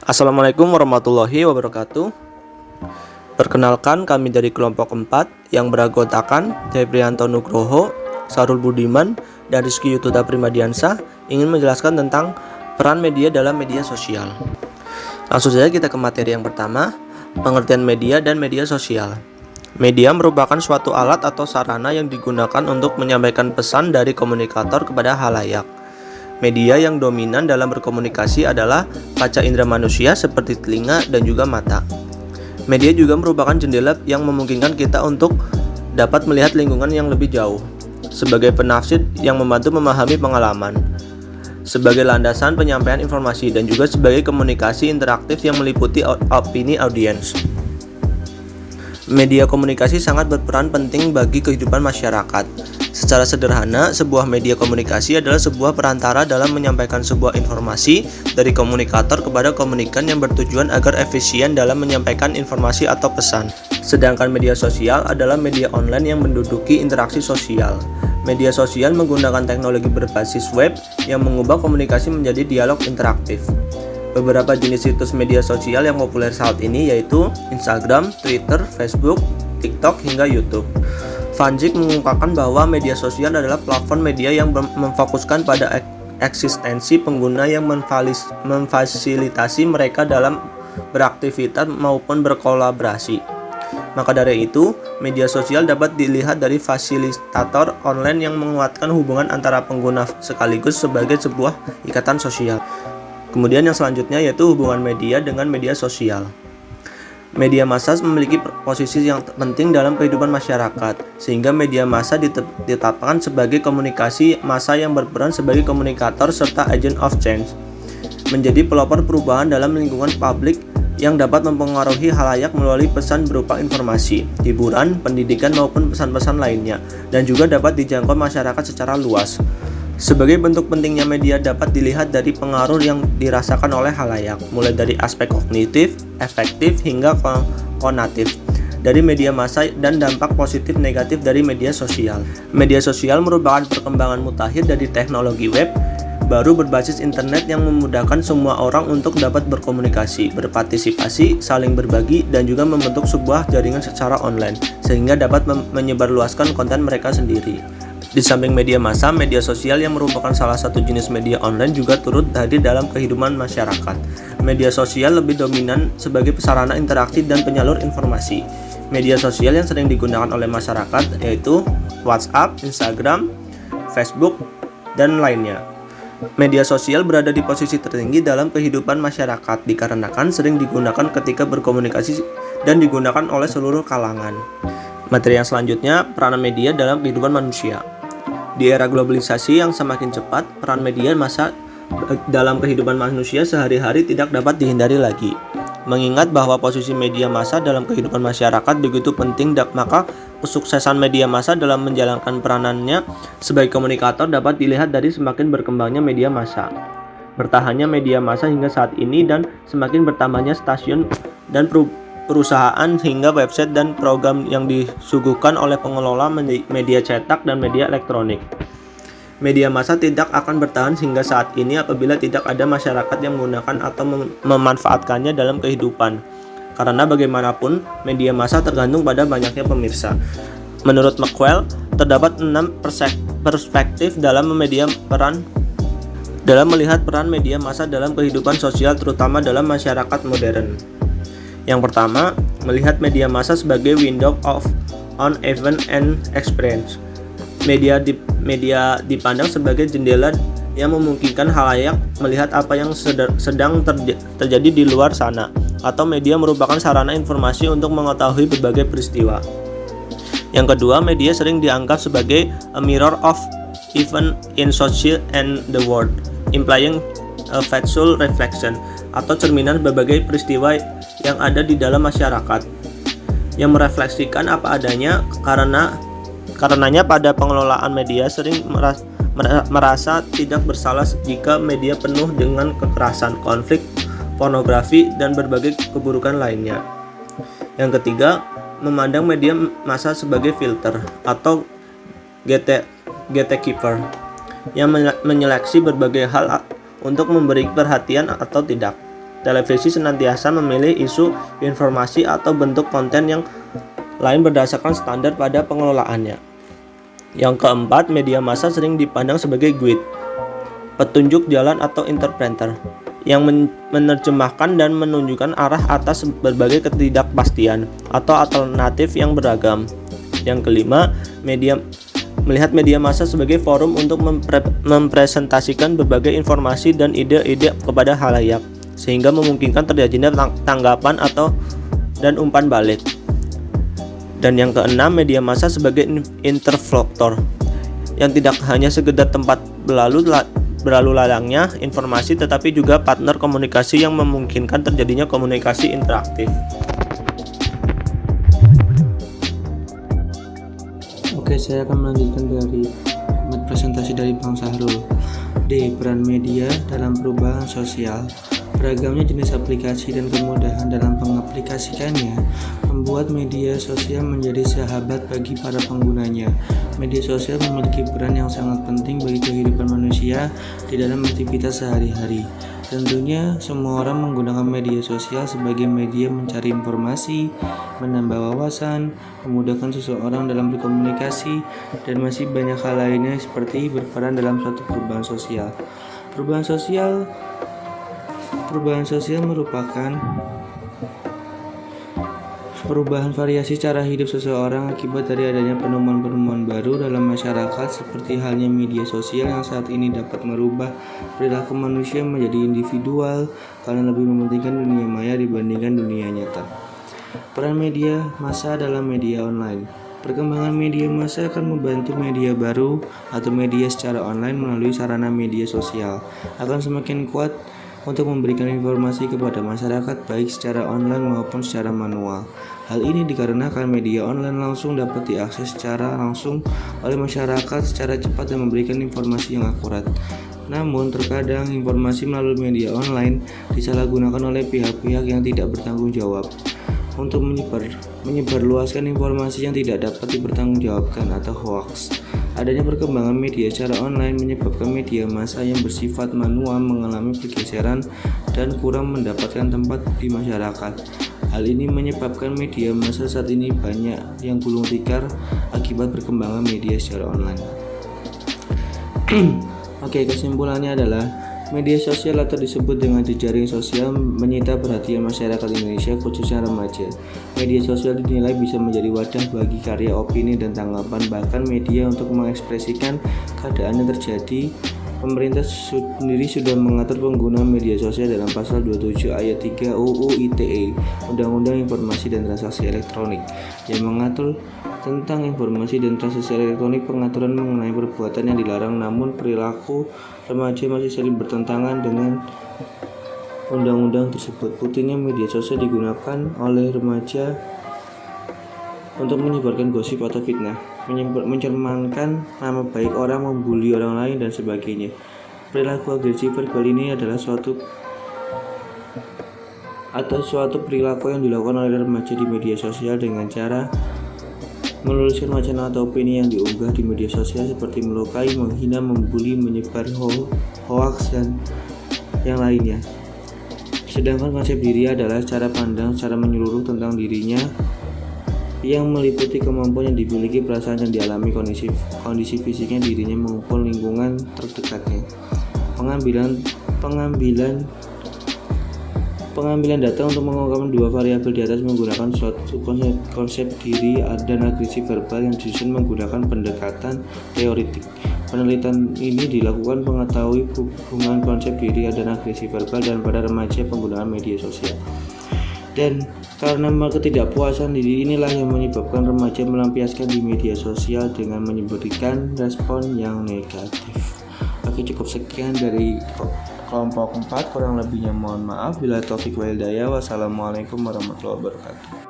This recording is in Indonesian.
Assalamualaikum warahmatullahi wabarakatuh. Perkenalkan, kami dari kelompok 4 yang beranggotakan Febrianto Nugroho, Sarul Budiman, dan Rizky Yututa Primadiansa ingin menjelaskan tentang peran media dalam media sosial. Langsung saja kita ke materi yang pertama, pengertian media dan media sosial. Media merupakan suatu alat atau sarana yang digunakan untuk menyampaikan pesan dari komunikator kepada halayak. Media yang dominan dalam berkomunikasi adalah kaca indera manusia seperti telinga dan juga mata. Media juga merupakan jendela yang memungkinkan kita untuk dapat melihat lingkungan yang lebih jauh, sebagai penafsir yang membantu memahami pengalaman, sebagai landasan penyampaian informasi, dan juga sebagai komunikasi interaktif yang meliputi opini audiens. Media komunikasi sangat berperan penting bagi kehidupan masyarakat. Secara sederhana, sebuah media komunikasi adalah sebuah perantara dalam menyampaikan sebuah informasi dari komunikator kepada komunikan yang bertujuan agar efisien dalam menyampaikan informasi atau pesan. Sedangkan media sosial adalah media online yang menduduki interaksi sosial. Media sosial menggunakan teknologi berbasis web yang mengubah komunikasi menjadi dialog interaktif. Beberapa jenis situs media sosial yang populer saat ini yaitu Instagram, Twitter, Facebook, TikTok, hingga YouTube. Vanjik mengungkapkan bahwa media sosial adalah platform media yang memfokuskan pada eksistensi pengguna yang memfasilitasi mereka dalam beraktivitas maupun berkolaborasi. Maka dari itu, media sosial dapat dilihat dari fasilitator online yang menguatkan hubungan antara pengguna sekaligus sebagai sebuah ikatan sosial. Kemudian yang selanjutnya yaitu hubungan media dengan media sosial. Media massa memiliki posisi yang penting dalam kehidupan masyarakat, sehingga media massa ditetapkan sebagai komunikasi massa yang berperan sebagai komunikator serta agent of change, menjadi pelopor perubahan dalam lingkungan publik yang dapat mempengaruhi halayak melalui pesan berupa informasi, hiburan, pendidikan maupun pesan-pesan lainnya, dan juga dapat dijangkau masyarakat secara luas. Sebagai bentuk pentingnya media dapat dilihat dari pengaruh yang dirasakan oleh halayak, mulai dari aspek kognitif, efektif, hingga konatif dari media massa dan dampak positif negatif dari media sosial. Media sosial merupakan perkembangan mutakhir dari teknologi web baru berbasis internet yang memudahkan semua orang untuk dapat berkomunikasi, berpartisipasi, saling berbagi, dan juga membentuk sebuah jaringan secara online, sehingga dapat menyebarluaskan konten mereka sendiri. Di samping media massa, media sosial yang merupakan salah satu jenis media online juga turut hadir dalam kehidupan masyarakat. Media sosial lebih dominan sebagai sarana interaksi dan penyalur informasi. Media sosial yang sering digunakan oleh masyarakat yaitu WhatsApp, Instagram, Facebook, dan lainnya. Media sosial berada di posisi tertinggi dalam kehidupan masyarakat dikarenakan sering digunakan ketika berkomunikasi dan digunakan oleh seluruh kalangan. Materi yang selanjutnya, peranan media dalam kehidupan manusia. Di era globalisasi yang semakin cepat, peran media massa dalam kehidupan manusia sehari-hari tidak dapat dihindari lagi. Mengingat bahwa posisi media massa dalam kehidupan masyarakat begitu penting, maka kesuksesan media massa dalam menjalankan peranannya sebagai komunikator dapat dilihat dari semakin berkembangnya media massa, bertahannya media massa hingga saat ini, dan semakin bertambahnya stasiun dan perusahaan hingga website dan program yang disuguhkan oleh pengelola media cetak dan media elektronik. Media massa tidak akan bertahan hingga saat ini apabila tidak ada masyarakat yang menggunakan atau memanfaatkannya dalam kehidupan. Karena bagaimanapun, media massa tergantung pada banyaknya pemirsa. Menurut McQuell, terdapat 6 perspektif dalam melihat peran media massa dalam kehidupan sosial, terutama dalam masyarakat modern. Yang pertama, melihat media massa sebagai window on event and experience. Media dipandang sebagai jendela yang memungkinkan halayak melihat apa yang sedang terjadi di luar sana, atau media merupakan sarana informasi untuk mengetahui berbagai peristiwa. Yang kedua, media sering dianggap sebagai a mirror of event in social and the world, implying a factual reflection, atau cerminan berbagai peristiwa yang ada di dalam masyarakat, yang merefleksikan apa adanya. Karenanya pada pengelolaan media sering merasa tidak bersalah jika media penuh dengan kekerasan, konflik, pornografi, dan berbagai keburukan lainnya. Yang ketiga, memandang media massa sebagai filter atau gatekeeper yang menyeleksi berbagai hal untuk memberi perhatian atau tidak. televisi senantiasa memilih isu, informasi, atau bentuk konten yang lain berdasarkan standar pada pengelolaannya. Yang keempat, media massa sering dipandang sebagai guide, petunjuk jalan atau interpreter, yang menerjemahkan dan menunjukkan arah atas berbagai ketidakpastian atau alternatif yang beragam. Yang kelima, melihat media massa sebagai forum untuk mempresentasikan berbagai informasi dan ide-ide kepada khalayak, sehingga memungkinkan terjadinya tanggapan dan umpan balik. Dan yang keenam, media massa sebagai interlokutor, yang tidak hanya sekedar tempat berlalu lalangnya informasi, tetapi juga partner komunikasi yang memungkinkan terjadinya komunikasi interaktif. Oke, saya akan melanjutkan dari presentasi dari Bang Sahrul. D. Peran media dalam perubahan sosial. Beragamnya jenis aplikasi dan kemudahan dalam mengaplikasikannya membuat media sosial menjadi sahabat bagi para penggunanya. Media sosial memiliki peran yang sangat penting bagi kehidupan manusia di dalam aktivitas sehari-hari. Tentunya semua orang menggunakan media sosial sebagai media mencari informasi, menambah wawasan, memudahkan seseorang dalam berkomunikasi, dan masih banyak hal lainnya seperti berperan dalam suatu perubahan sosial. Perubahan sosial merupakan perubahan variasi cara hidup seseorang akibat dari adanya penemuan-penemuan baru dalam masyarakat, seperti halnya media sosial yang saat ini dapat merubah perilaku manusia menjadi individual karena lebih mementingkan dunia maya dibandingkan dunia nyata. Peran media massa dalam media online. Perkembangan media massa akan membantu media baru atau media secara online melalui sarana media sosial akan semakin kuat untuk memberikan informasi kepada masyarakat baik secara online maupun secara manual. Hal ini dikarenakan media online langsung dapat diakses secara langsung oleh masyarakat secara cepat dan memberikan informasi yang akurat. Namun terkadang informasi melalui media online disalahgunakan oleh pihak-pihak yang tidak bertanggung jawab untuk menyebarluaskan informasi yang tidak dapat dipertanggungjawabkan atau hoax. Adanya perkembangan media secara online menyebabkan media massa yang bersifat manual mengalami pergeseran dan kurang mendapatkan tempat di masyarakat. Hal ini menyebabkan media massa saat ini banyak yang gulung tikar akibat perkembangan media secara online. Oke, kesimpulannya adalah media sosial atau disebut dengan jejaring sosial menyita perhatian masyarakat Indonesia khususnya remaja. Media sosial dinilai bisa menjadi wadah bagi karya, opini, dan tanggapan, bahkan media untuk mengekspresikan keadaan yang terjadi. Pemerintah sendiri sudah mengatur penggunaan media sosial dalam pasal 27 ayat 3 UU ITE, Undang-Undang Informasi dan Transaksi Elektronik, yang mengatur tentang informasi dan transaksi elektronik. Pengaturan mengenai perbuatan yang dilarang, namun perilaku remaja masih sering bertentangan dengan undang-undang tersebut. Buktinya media sosial digunakan oleh remaja untuk menyebarkan gosip atau fitnah, mencerminkan nama baik orang, membuli orang lain, dan sebagainya. Perilaku agresif verbal ini adalah suatu perilaku yang dilakukan oleh remaja di media sosial dengan cara menuliskan wacana atau opini yang diunggah di media sosial seperti melukai, menghina, membuli, menyebar hoaks, dan yang lainnya. Sedangkan konsep diri adalah cara pandang secara menyeluruh tentang dirinya yang meliputi kemampuan yang dimiliki, perasaan yang dialami, kondisi fisiknya dirinya maupun lingkungan terdekatnya. Pengambilan data untuk mengungkapkan dua variabel di atas menggunakan suatu konsep diri dan agresi verbal yang disusun menggunakan pendekatan teoritik. Penelitian ini dilakukan mengetahui hubungan konsep diri dan agresi verbal dan pada remaja penggunaan media sosial. Dan karena ketidakpuasan diri inilah yang menyebabkan remaja melampiaskan di media sosial dengan memberikan respon yang negatif. Oke, cukup sekian dari kelompok 4, kurang lebihnya mohon maaf. Bila taufik wal hidayah, wassalamualaikum warahmatullahi wabarakatuh.